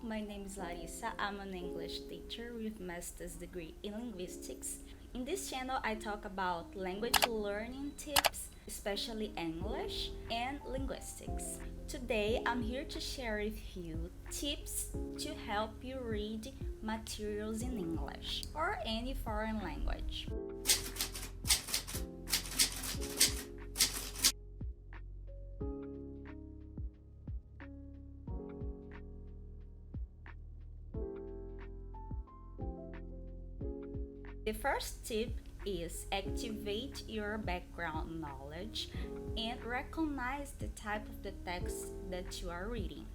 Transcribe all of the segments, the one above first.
my name is Larissa. I'm an English teacher with master's degree in linguistics. In this channel, I talk about language learning tips, especially English and linguistics. Today, I'm here to share with you tips to help you read materials in English or any foreign language. The first tip is activate your background knowledge and recognize the type of the text that you are reading.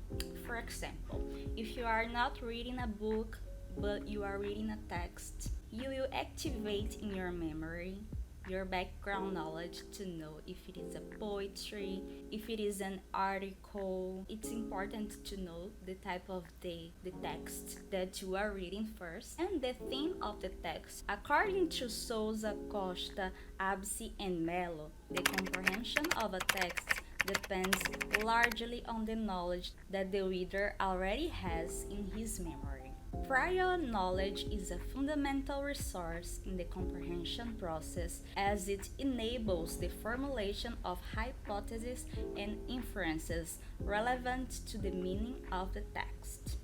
For example, if you are not reading a book but you are reading a text, you will activate in your memory your background knowledge to know if it is a poetry, if it is an article. It's important to know the type of the text that you are reading first and the theme of the text. According to Souza, Costa, Absi, and Mello, the comprehension of a text depends largely on the knowledge that the reader already has in his memory. Prior knowledge is a fundamental resource in the comprehension process as it enables the formulation of hypotheses and inferences relevant to the meaning of the text.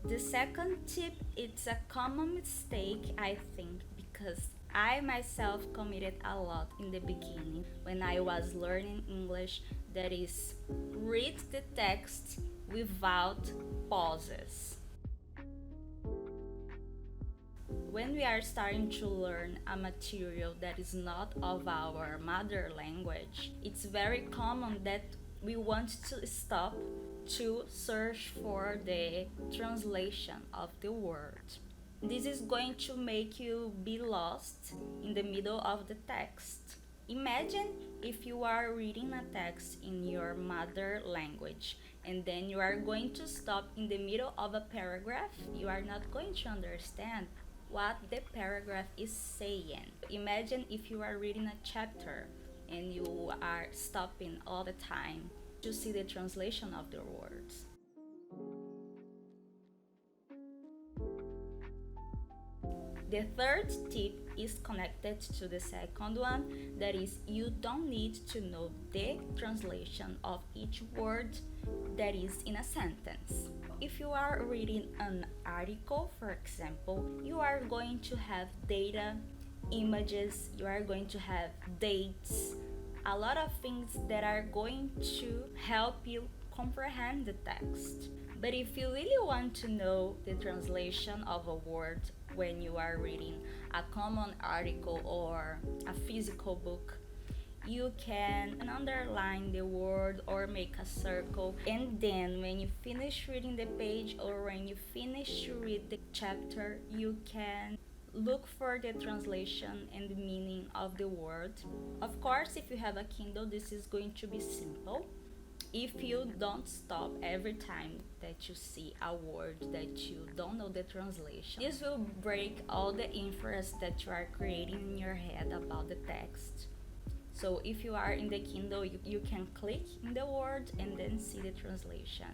The second tip is a common mistake, I think, because I myself committed a lot in the beginning when I was learning English, that is, read the text without pauses. When we are starting to learn a material that is not of our mother language, it's very common that we want to stop to search for the translation of the word. This is going to make you be lost in the middle of the text. Imagine if you are reading a text in your mother language and then you are going to stop in the middle of a paragraph. You are not going to understand what the paragraph is saying. Imagine if you are reading a chapter and you are stopping all the time to see the translation of the words. The third tip is connected to the second one, that is, you don't need to know the translation of each word that is in a sentence. If you are reading an article, for example, you are going to have data, images, you are going to have dates, a lot of things that are going to help you comprehend the text. But if you really want to know the translation of a word when you are reading a common article or a physical book, you can underline the word or make a circle, and then when you finish reading the page or when you finish to read the chapter, you can look for the translation and the meaning of the word. Of course, if you have a Kindle, this is going to be simple. If you don't stop every time that you see a word that you don't know the translation, this will break all the inference that you are creating in your head about the text. So if you are in the Kindle, you can click in the word and then see the translation.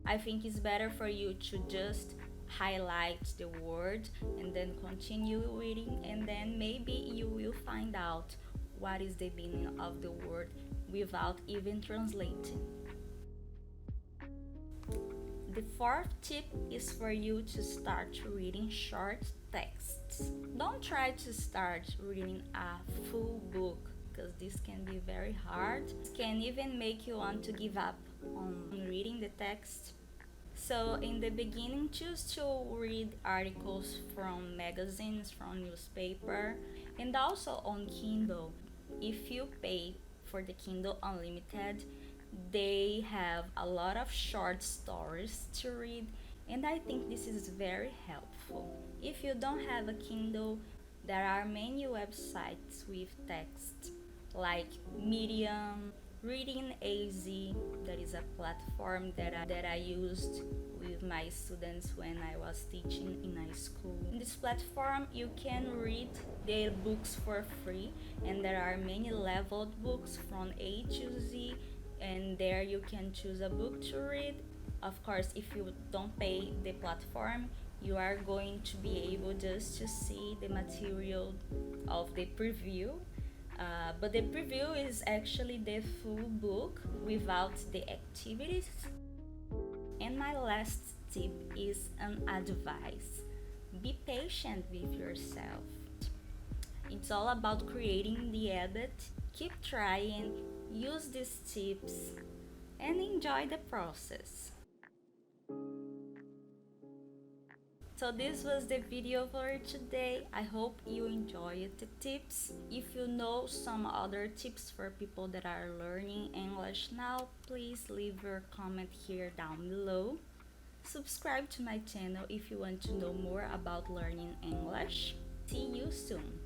I think it's better for you to just highlight the word and then continue reading, and then maybe you will find out what is the meaning of the word without even translating. The fourth tip is for you to start reading short texts. Don't try to start reading a full book because this can be very hard. It can even make you want to give up on reading the text. So in the beginning, choose to read articles from magazines, from newspaper, and also on Kindle. If you pay for the Kindle Unlimited, they have a lot of short stories to read, and I think this is very helpful. If you don't have a Kindle, there are many websites with text like Medium, Reading AZ, that is a platform that I used with my students when I was teaching in a school. In this platform, you can read the books for free, and there are many leveled books from A to Z, and there you can choose a book to read. Of course, if you don't pay the platform, you are going to be able just to see the material of the preview. But the preview is actually the full book without the activities. And my last tip is an advice: be patient with yourself. It's all about creating the habit. Keep trying, use these tips, and enjoy the process. So this was the video for today. I hope you enjoyed the tips. If you know some other tips for people that are learning English now, please leave your comment here down below. Subscribe to my channel if you want to know more about learning English. See you soon.